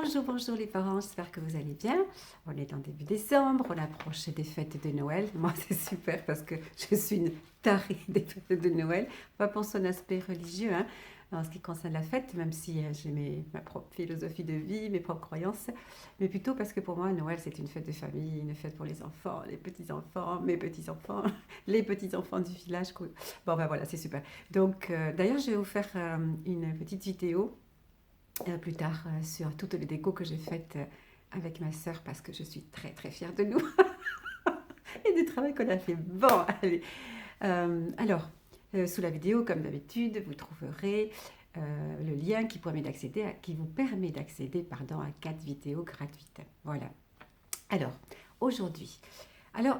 Bonjour les parents, j'espère que vous allez bien. On est en début décembre, on approche des fêtes de Noël. Moi c'est super parce que je suis une tarée des fêtes de Noël. Pas pour son aspect religieux, hein, en ce qui concerne la fête, même si j'ai ma propre philosophie de vie, mes propres croyances, mais plutôt parce que pour moi Noël c'est une fête de famille, une fête pour les enfants, les petits-enfants, mes petits-enfants, les petits-enfants du village. Bon ben voilà, c'est super. Donc d'ailleurs je vais vous faire une petite vidéo plus tard sur toutes les décos que j'ai faites avec ma sœur parce que je suis très très fière de nous et du travail qu'on a fait. Bon, allez. Sous la vidéo, comme d'habitude, vous trouverez le lien qui vous permet d'accéder pardon, à 4 vidéos gratuites. Voilà. Alors, aujourd'hui,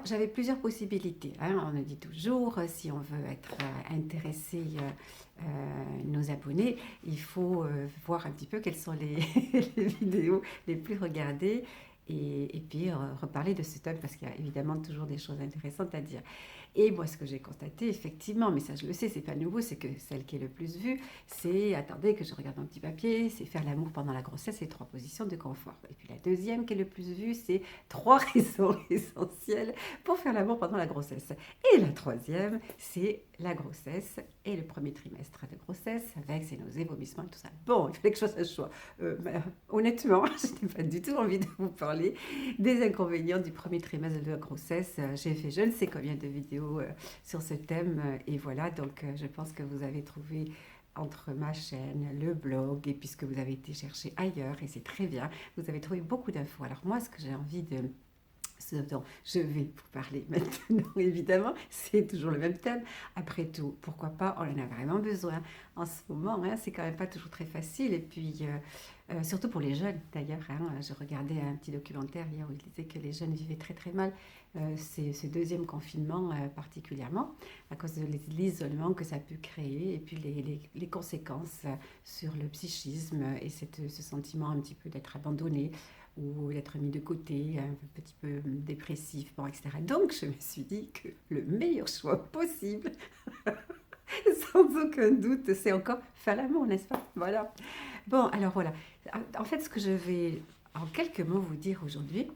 j'avais plusieurs possibilités, hein. On a dit toujours, si on veut être intéressé, nos abonnés, il faut voir un petit peu quelles sont les, les vidéos les plus regardées et puis reparler de ce thème parce qu'il y a évidemment toujours des choses intéressantes à dire. Et moi, ce que j'ai constaté, effectivement, mais ça je le sais, c'est pas nouveau, c'est que celle qui est le plus vue, c'est, attendez que je regarde mon petit papier, c'est faire l'amour pendant la grossesse et 3 positions de confort. Et puis la deuxième qui est le plus vue, c'est 3 raisons essentielles pour faire l'amour pendant la grossesse. Et la troisième, c'est la grossesse et le premier trimestre de grossesse avec ses nausées, vomissements et tout ça. Bon, il fallait que je fasse un choix. Honnêtement, je n'ai pas du tout envie de vous parler des inconvénients du premier trimestre de la grossesse. J'ai fait je ne sais combien de vidéos sur ce thème et voilà, donc je pense que vous avez trouvé entre ma chaîne, le blog et puisque vous avez été chercher ailleurs et c'est très bien, vous avez trouvé beaucoup d'infos. Alors moi, ce que j'ai envie de ce dont je vais vous parler maintenant, évidemment, c'est toujours le même thème. Après tout, pourquoi pas, on en a vraiment besoin en ce moment, hein, c'est quand même pas toujours très facile. Et puis, surtout pour les jeunes d'ailleurs, hein, je regardais un petit documentaire hier où il disait que les jeunes vivaient très très mal ce deuxième confinement particulièrement, à cause de l'isolement que ça a pu créer et puis les conséquences sur le psychisme et ce sentiment un petit peu d'être abandonné ou d'être mis de côté, un petit peu dépressif, bon, etc. Donc je me suis dit que le meilleur choix possible, sans aucun doute, c'est encore faire l'amour, n'est-ce pas? Voilà. Bon, alors voilà. En fait, ce que je vais en quelques mots vous dire aujourd'hui,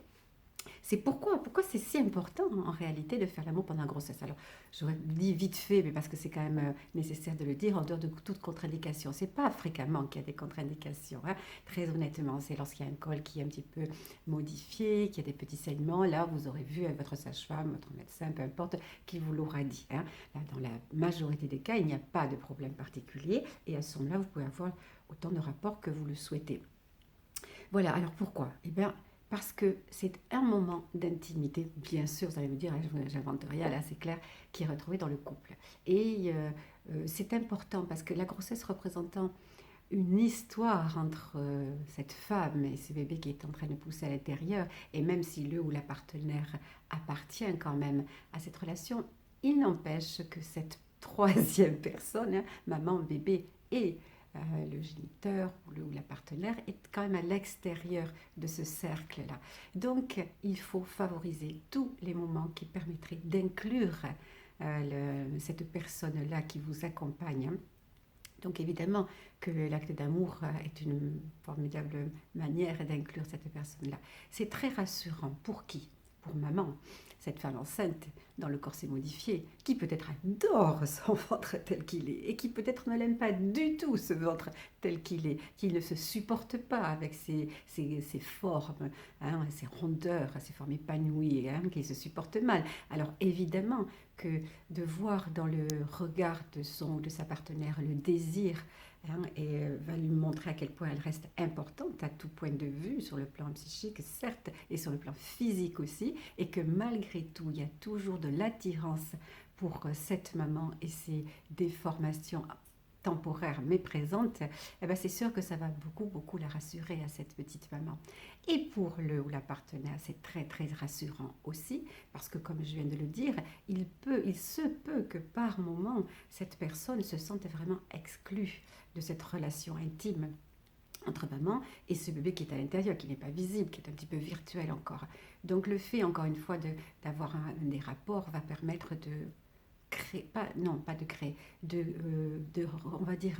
c'est pourquoi c'est si important en réalité de faire l'amour pendant la grossesse. Alors, j'aurais dit vite fait, mais parce que c'est quand même nécessaire de le dire, en dehors de toute contre-indication. C'est pas fréquemment qu'il y a des contre-indications, hein. Très honnêtement, c'est lorsqu'il y a un col qui est un petit peu modifié, qu'il y a des petits saignements. Là, vous aurez vu avec votre sage-femme, votre médecin, peu importe, qui vous l'aura dit, hein. Là, dans la majorité des cas, il n'y a pas de problème particulier. Et à ce moment-là, vous pouvez avoir autant de rapports que vous le souhaitez. Voilà, alors pourquoi? Eh bien, parce que c'est un moment d'intimité, bien sûr, vous allez me dire, hein, j'invente rien, là c'est clair, qui est retrouvé dans le couple. Et c'est important parce que la grossesse représentant une histoire entre cette femme et ce bébé qui est en train de pousser à l'intérieur, et même si le ou la partenaire appartient quand même à cette relation, il n'empêche que cette troisième personne, hein, maman, bébé et le géniteur ou la partenaire est quand même à l'extérieur de ce cercle-là. Donc, il faut favoriser tous les moments qui permettraient d'inclure cette personne-là qui vous accompagne, hein. Donc évidemment que l'acte d'amour est une formidable manière d'inclure cette personne-là. C'est très rassurant. Pour qui? Pour maman, cette femme enceinte dont le corps s'est modifié, qui peut-être adore son ventre tel qu'il est et qui peut-être ne l'aime pas du tout ce ventre tel qu'il est, qui ne se supporte pas avec ses formes, hein, ses rondeurs, ses formes épanouies, hein, qui se supporte mal. Alors évidemment que de voir dans le regard de son ou de sa partenaire le désir, hein, et va lui montrer à quel point elle reste importante à tout point de vue, sur le plan psychique certes, et sur le plan physique aussi, et que malgré tout, il y a toujours de l'attirance pour cette maman et ses déformations temporaires mais présentes, eh ben c'est sûr que ça va beaucoup, beaucoup la rassurer à cette petite maman. Et pour le ou la partenaire, c'est très, très rassurant aussi, parce que comme je viens de le dire, il se peut que par moment, cette personne se sente vraiment exclue de cette relation intime entre maman et ce bébé qui est à l'intérieur, qui n'est pas visible, qui est un petit peu virtuel encore. Donc le fait, encore une fois, d'avoir des rapports va permettre de créer, pas, non, pas de créer, on va dire,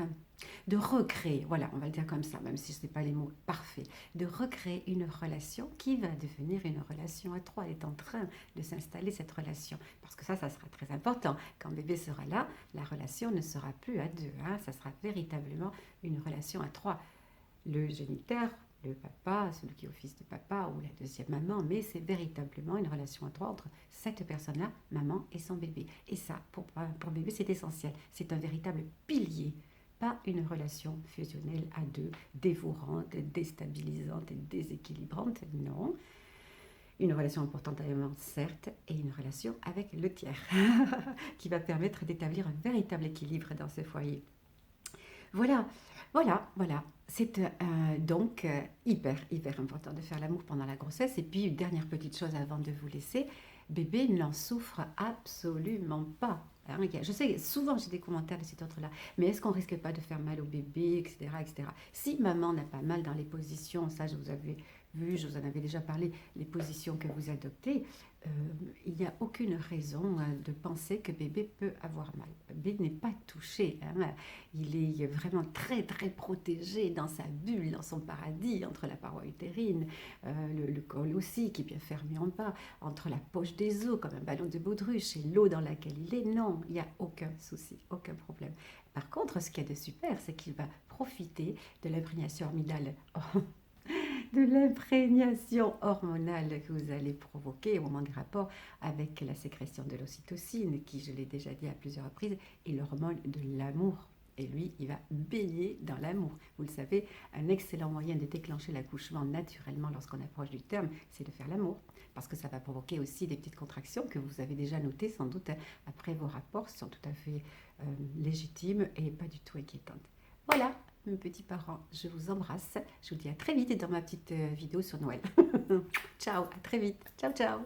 de recréer, voilà, on va le dire comme ça, même si ce n'est pas les mots parfaits, de recréer une relation qui va devenir une relation à trois. Elle est en train de s'installer, cette relation. Parce que ça sera très important. Quand bébé sera là, la relation ne sera plus à deux, hein, ça sera véritablement une relation à trois. Le géniteur, le papa, celui qui est au fils de papa ou la deuxième maman, mais c'est véritablement une relation à trois entre cette personne-là, maman et son bébé. Et ça, pour bébé, c'est essentiel. C'est un véritable pilier, pas une relation fusionnelle à deux, dévorante, déstabilisante et déséquilibrante, non. Une relation importante à maman, certes, et une relation avec le tiers, qui va permettre d'établir un véritable équilibre dans ce foyer. Voilà, voilà. C'est donc hyper important de faire l'amour pendant la grossesse. Et puis, une dernière petite chose avant de vous laisser, bébé n'en souffre absolument pas. Hein. Je sais, souvent j'ai des commentaires de cet ordre-là, mais est-ce qu'on risque pas de faire mal au bébé, etc., etc. Si maman n'a pas mal dans les positions, ça je vous avais vu, je vous en avais déjà parlé, les positions que vous adoptez, euh, il n'y a aucune raison de penser que bébé peut avoir mal. Bébé n'est pas touché, hein. Il est vraiment très protégé dans sa bulle, dans son paradis, entre la paroi utérine, le col aussi qui est bien fermé en bas, entre la poche des os comme un ballon de baudruche et l'eau dans laquelle il est. Non, il n'y a aucun souci, aucun problème. Par contre, ce qu'il y a de super, c'est qu'il va profiter de l'imprégnation hormonale, de l'imprégnation hormonale que vous allez provoquer au moment des rapports avec la sécrétion de l'ocytocine, qui, je l'ai déjà dit à plusieurs reprises, est l'hormone de l'amour. Et lui, il va baigner dans l'amour. Vous le savez, un excellent moyen de déclencher l'accouchement naturellement lorsqu'on approche du terme, c'est de faire l'amour. Parce que ça va provoquer aussi des petites contractions que vous avez déjà notées sans doute après vos rapports, qui sont tout à fait légitimes et pas du tout inquiétantes. Voilà, mes petits parents, je vous embrasse. Je vous dis à très vite dans ma petite vidéo sur Noël. Ciao, à très vite. Ciao, ciao.